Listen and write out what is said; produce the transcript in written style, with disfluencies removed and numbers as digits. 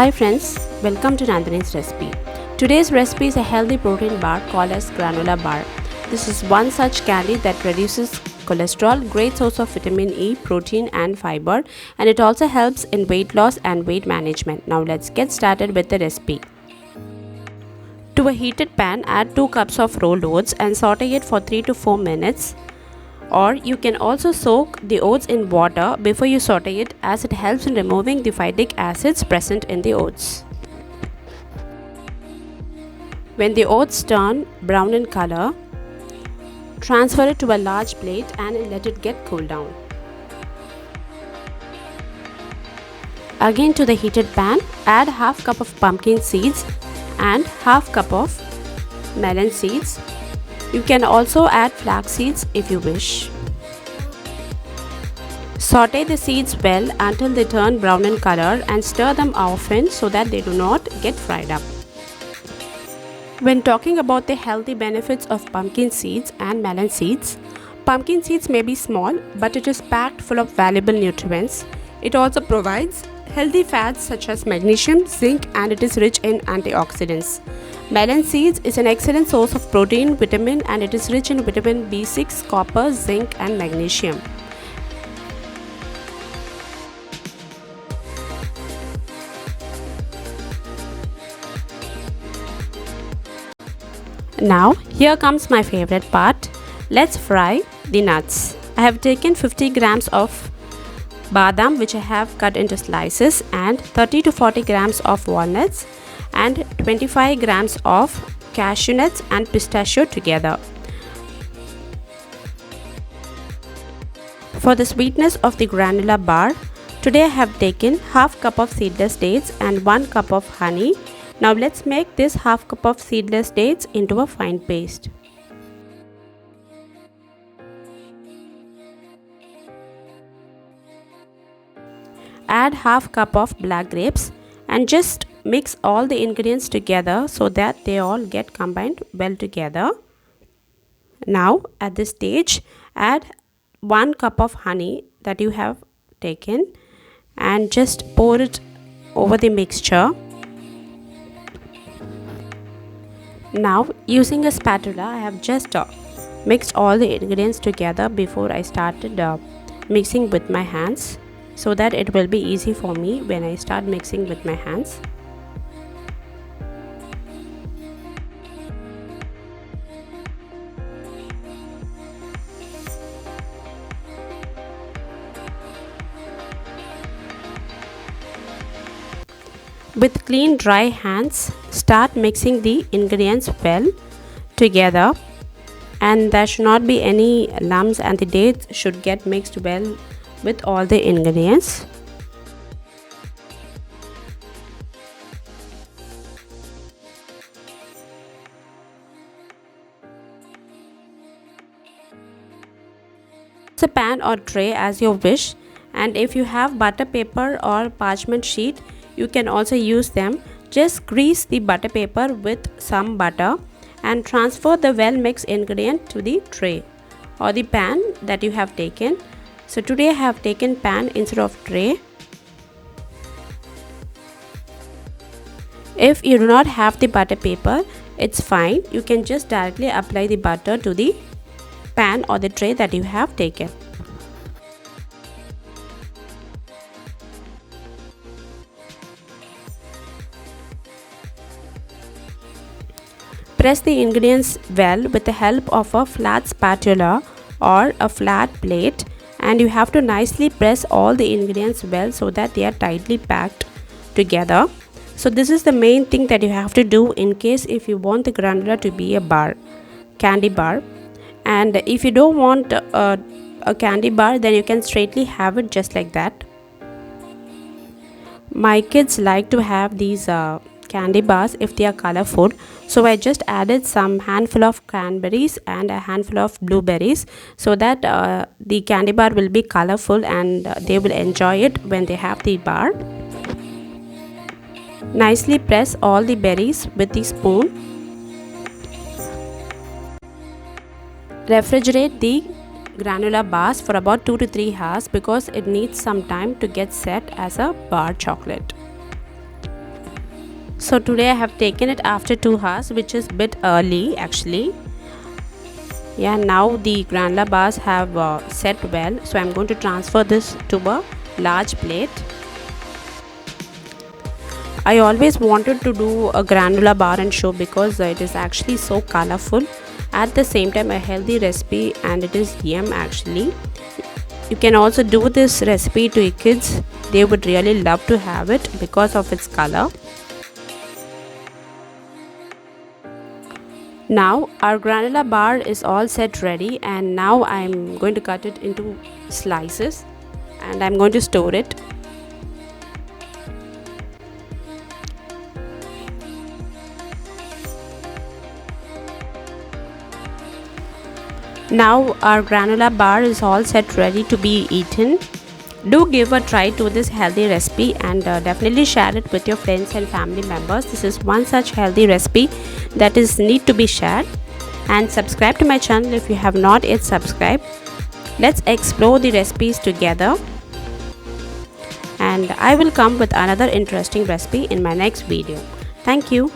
Hi friends, welcome to Nandini's recipe. Today's recipe is a healthy protein bar called as granola bar. This is one such candy that reduces cholesterol, great source of vitamin E, protein and fiber, and it also helps in weight loss and weight management. Now let's get started with the recipe. To a heated pan, add 2 cups of rolled oats and saute it for 3 to 4 minutes. Or you can also soak the oats in water before you saute it, as it helps in removing the phytic acids present in the oats. When the oats turn brown in color, transfer it to a large plate and let it get cooled down. Again, to the heated pan, add half cup of pumpkin seeds and half cup of melon seeds. You can also add flax seeds if you wish. Saute the seeds well until they turn brown in color and stir them often so that they do not get fried up. When talking about the healthy benefits of pumpkin seeds and melon seeds, pumpkin seeds may be small, but it is packed full of valuable nutrients. It also provides healthy fats such as magnesium, zinc, and it is rich in antioxidants. Melon seeds is an excellent source of protein, vitamin, and it is rich in vitamin B6, copper, zinc, and magnesium. Now, here comes my favorite part. Let's fry the nuts. I have taken 50 grams of Badam, which I have cut into slices, and 30 to 40 grams of walnuts and 25 grams of cashew nuts and pistachio together. For the sweetness of the granola bar, today I have taken half cup of seedless dates and 1 cup of honey. Now let's make this half cup of seedless dates into a fine paste. Add half cup of black grapes and just mix all the ingredients together so that they all get combined well together. Now at this stage, add 1 cup of honey that you have taken and just pour it over the mixture. Now using a spatula, I have just mixed all the ingredients together before I started mixing with my hands, so that it will be easy for me when I start mixing with my hands. With clean dry hands, start mixing the ingredients well together, and there should not be any lumps and the dates should get mixed well with all the ingredients. Use a pan or tray as you wish, and if you have butter paper or parchment sheet, you can also use them. Just grease the butter paper with some butter and transfer the well mixed ingredient to the tray or the pan that you have taken. So today I have taken pan instead of tray. If you do not have the butter paper, it's fine. You can just directly apply the butter to the pan or the tray that you have taken. Press the ingredients well with the help of a flat spatula or a flat plate, and you have to nicely press all the ingredients well so that they are tightly packed together. So this is the main thing that you have to do in case if you want the granola to be a bar, candy bar. And if you don't want a candy bar, then you can straightly have it just like that. My kids like to have these candy bars if they are colorful, so I just added some handful of cranberries and a handful of blueberries so that the candy bar will be colorful and they will enjoy it when they have the bar. Nicely press all the berries with the spoon. Refrigerate the granola bars for about 2 to 3 hours because it needs some time to get set as a bar chocolate. So today I have taken it after 2 hours, which is bit early actually. Yeah, now the granola bars have set well, so I'm going to transfer this to a large plate. I always wanted to do a granola bar and show because it is actually so colorful, at the same time a healthy recipe, and it is yum actually. You can also do this recipe to your kids. They would really love to have it because of its color. Now our granola bar is all set ready, and now I'm going to cut it into slices and I'm going to store it. Now our granola bar is all set ready to be eaten. Do give a try to this healthy recipe, and definitely share it with your friends and family members. This is one such healthy recipe that is need to be shared. And subscribe to my channel if you have not yet subscribed. Let's explore the recipes together, and I will come with another interesting recipe in my next video. Thank you.